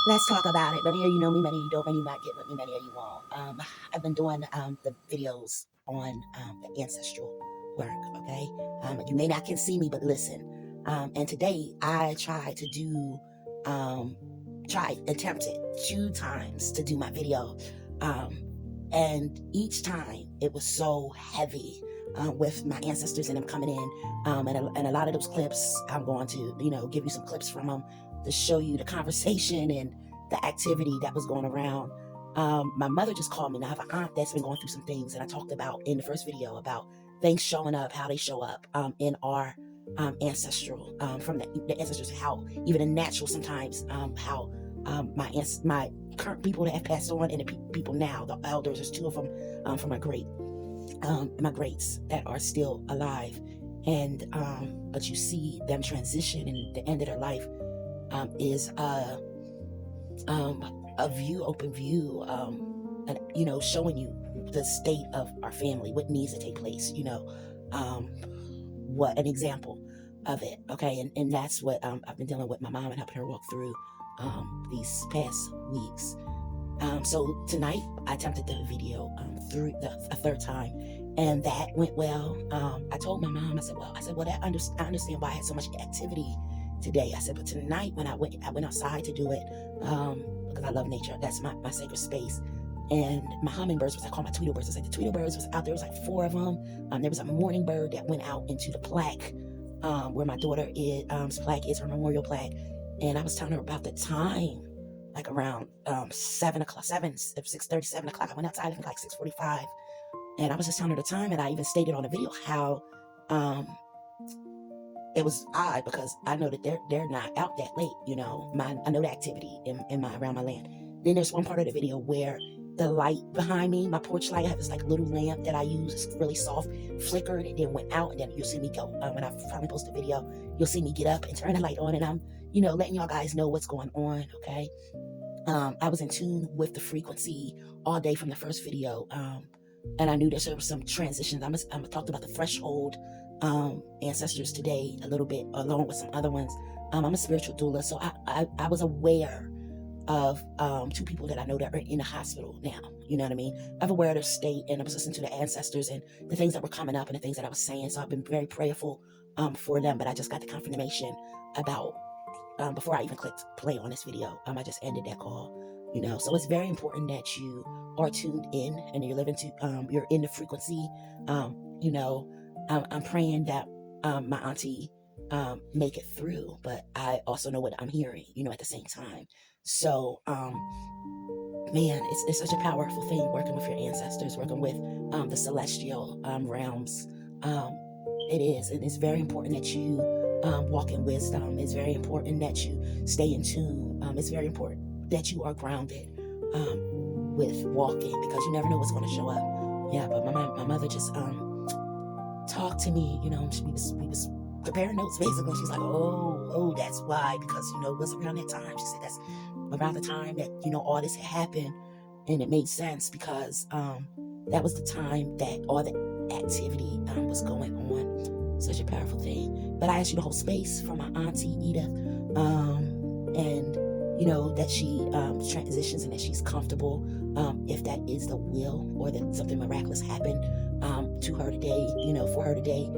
let's talk about it. Many of you know me, many of you don't, many of you might get with me, many of you won't. I've been doing the videos on the ancestral work, okay? You may not can see me, but listen. And today I tried to do, attempted 2 times to do my video. And each time it was so heavy with my ancestors and them coming in. And a lot of those clips, I'm going to, give you some clips from them to show you the conversation and the activity that was going around. My mother just called me. Now I have an aunt that's been going through some things, and I talked about in the first video about things showing up, how they show up in our ancestral, from the ancestors, how even in natural sometimes, how my current people that have passed on and the people now, the elders, there's 2 of them from my greats that are still alive. And but you see them transition, and the end of their life is a view, open view, and showing you the state of our family, what needs to take place, what an example of it. Okay, and that's what I've been dealing with my mom and helping her walk through these past weeks. So tonight I attempted the video through a 3rd time, and that went well. I told my mom, I said, well, I understand why I had so much activity today. I said, but tonight when I went outside to do it, because I love nature. That's my sacred space. And my hummingbirds, I call my Tweedledbirds. I said the Tweedledbirds was out there. It was like 4 of them. There was a mourning bird that went out into the plaque, where my daughter plaque is, her memorial plaque. And I was telling her about the time, like around 7 o'clock, 6:30, 7 o'clock. I went outside, I think like 6:45. And I was just telling her the time, and I even stated on the video how it was odd, because I know that they're not out that late, I know the activity around my land. Then there's one part of the video where the light behind me, my porch light, I have this like little lamp that I use. It's really soft, flickered, and then went out, and then you'll see me go. When I finally post the video, you'll see me get up and turn the light on, and I'm, letting y'all guys know what's going on, okay? I was in tune with the frequency all day from the first video, and I knew there were some transitions. I'm talked about the threshold ancestors today a little bit, along with some other ones. I'm a spiritual doula, so I was aware of 2 people that I know that are in the hospital now. You know what I mean? I'm aware of their state, and I was listening to the ancestors and the things that were coming up and the things that I was saying. So I've been very prayerful for them. But I just got the confirmation about before I even clicked play on this video. I just ended that call. So it's very important that you are tuned in and you're living to you're in the frequency. I'm praying that my auntie make it through, but I also know what I'm hearing, at the same time. So, man, it's such a powerful thing working with your ancestors, working with the celestial realms. It is, and it's very important that you walk in wisdom. It's very important that you stay in tune. It's very important that you are grounded with walking, because you never know what's going to show up. Yeah, but my mother just talked to me. We was comparing notes, basically. She's like, oh, that's why, because it was around that time. She said that's around the time that all this had happened, and it made sense, because that was the time that all the activity was going on. Such a powerful thing. But I asked you to hold space for my auntie Edith, and that she transitions and that she's comfortable, if that is the will, or that something miraculous happened to her today, for her today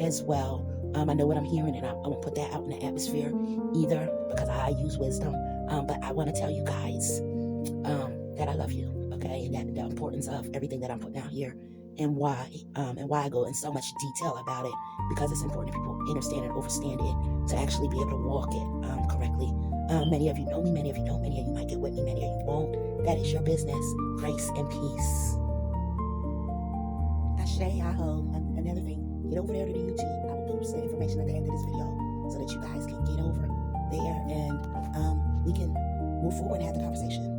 as well. I know what I'm hearing, and I won't put that out in the atmosphere either, because I use wisdom. But I want to tell you guys that I love you, okay? And that the importance of everything that I'm putting out here, and why I go in so much detail about it, because it's important that people understand and understand it to actually be able to walk it correctly. Many of you know me, many of you don't, many of you might get with me, many of you won't. That is your business. Grace and peace. Ashe, aho. Another thing, get over there to the YouTube. I will post the information at the end of this video so that you guys can get over there, and we can move forward and have the conversation.